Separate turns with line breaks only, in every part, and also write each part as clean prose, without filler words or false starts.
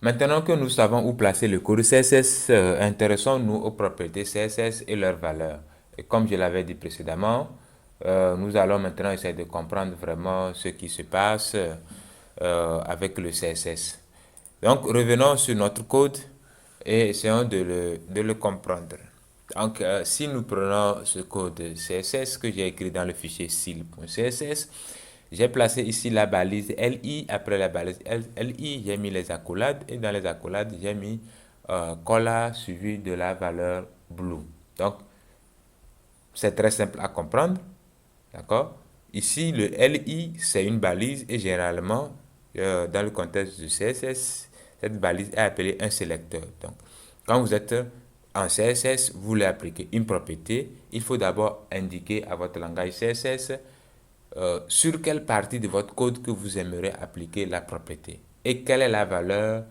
Maintenant que nous savons où placer le code CSS, intéressons-nous aux propriétés CSS et leurs valeurs. Et comme je l'avais dit précédemment, nous allons maintenant essayer de comprendre vraiment ce qui se passe avec le CSS. Donc, revenons sur notre code et essayons de le comprendre. Donc, si nous prenons ce code CSS que j'ai écrit dans le fichier style.css, j'ai placé ici la balise LI. Après la balise LI, j'ai mis les accolades et dans les accolades, j'ai mis collat suivi de la valeur blue. Donc, c'est très simple à comprendre. D'accord? Ici, le LI, c'est une balise et généralement, dans le contexte du CSS, cette balise est appelée un sélecteur. Donc, quand vous êtes en CSS, vous voulez appliquer une propriété, il faut d'abord indiquer à votre langage CSS sur quelle partie de votre code que vous aimeriez appliquer la propriété et quelle est la valeur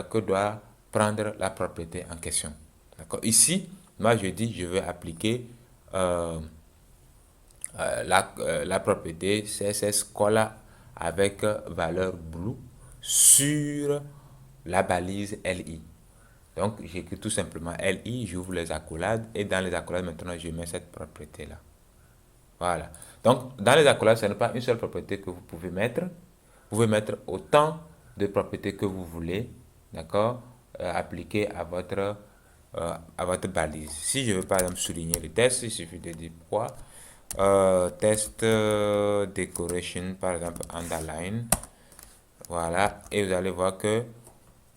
que doit prendre la propriété en question. D'accord? Ici, moi je dis je veux appliquer euh, la propriété CSS color avec valeur blue sur la balise LI. Donc, j'écris tout simplement LI, j'ouvre les accolades et dans les accolades, maintenant, je mets cette propriété-là. Voilà. Donc, dans les accolades, ce n'est pas une seule propriété que vous pouvez mettre. Vous pouvez mettre autant de propriétés que vous voulez, d'accord, appliquées à votre balise. Si je veux par exemple souligner le test, il suffit de dire quoi test decoration, par exemple, underline. Voilà. Et vous allez voir que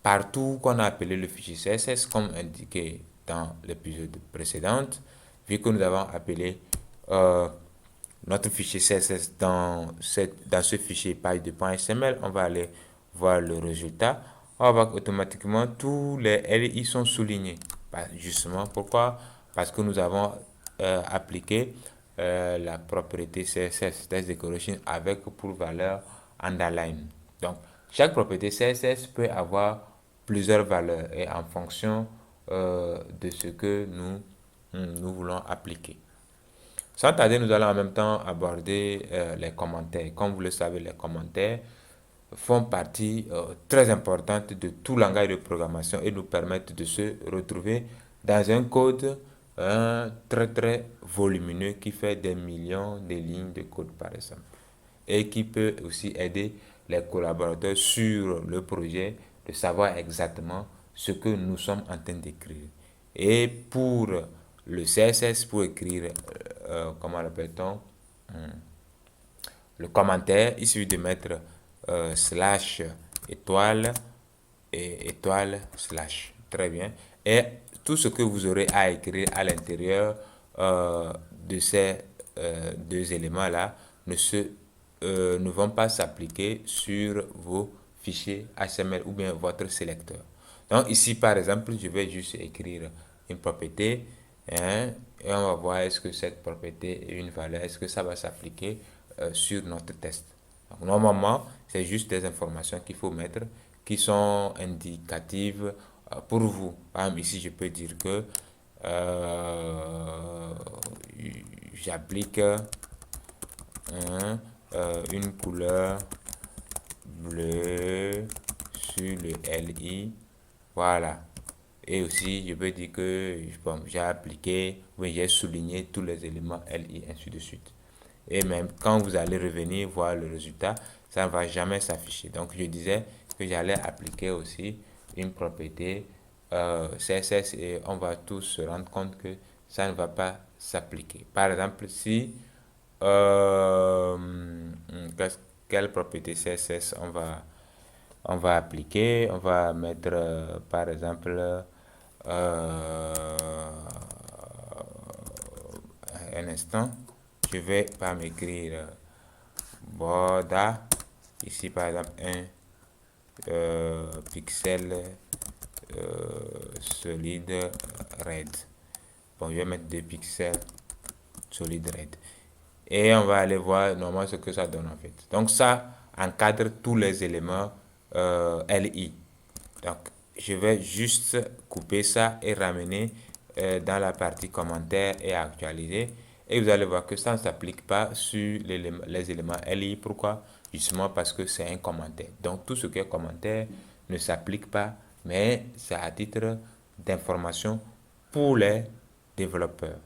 partout qu'on a appelé le fichier CSS, comme indiqué dans l'épisode précédent, vu que nous avons appelé euh, notre fichier CSS dans ce fichier page de .html, on va aller voir le résultat. On va automatiquement tous les LI sont soulignés. Justement, pourquoi? Parce que nous avons appliqué la propriété CSS Test Decoration avec pour valeur underline. Donc, chaque propriété CSS peut avoir plusieurs valeurs et en fonction de ce que nous voulons appliquer. Sans tarder, nous allons en même temps aborder les commentaires. Comme vous le savez, les commentaires font partie très importante de tout langage de programmation et nous permettent de se retrouver dans un code très très volumineux qui fait des millions de lignes de code par exemple et qui peut aussi aider les collaborateurs sur le projet de savoir exactement ce que nous sommes en train d'écrire. Et pour le CSS, pour écrire, comment l'appelle-t-on, le commentaire, il suffit de mettre slash étoile et étoile slash. Très bien. Et tout ce que vous aurez à écrire à l'intérieur de ces deux éléments-là ne vont pas s'appliquer sur vos fichiers HTML ou bien votre sélecteur. Donc ici, par exemple, je vais juste écrire une propriété, hein, et on va voir est-ce que cette propriété est une valeur, est-ce que ça va s'appliquer sur notre test. Donc, normalement, c'est juste des informations qu'il faut mettre qui sont indicatives pour vous. Par exemple, ici, je peux dire que j'applique une couleur bleue sur le LI. Voilà. Et aussi, je peux dire que bon, j'ai appliqué, oui, j'ai souligné tous les éléments LI, ainsi de suite. Et même quand vous allez revenir voir le résultat, ça ne va jamais s'afficher. Donc, je disais que j'allais appliquer aussi une propriété CSS et on va tous se rendre compte que ça ne va pas s'appliquer. Par exemple, si euh, quelle propriété CSS on va appliquer, on va mettre par exemple un instant, je vais pas m'écrire borda, ici par exemple un pixel solide red. Bon, je vais mettre 2 pixels solide red. Et on va aller voir normalement ce que ça donne en fait. Donc ça encadre tous les éléments LI. Donc je vais juste couper ça et ramener dans la partie commentaires et actualiser. Et vous allez voir que ça ne s'applique pas sur les éléments LI. Pourquoi? Justement parce que c'est un commentaire. Donc tout ce qui est commentaire ne s'applique pas, mais c'est à titre d'information pour les développeurs.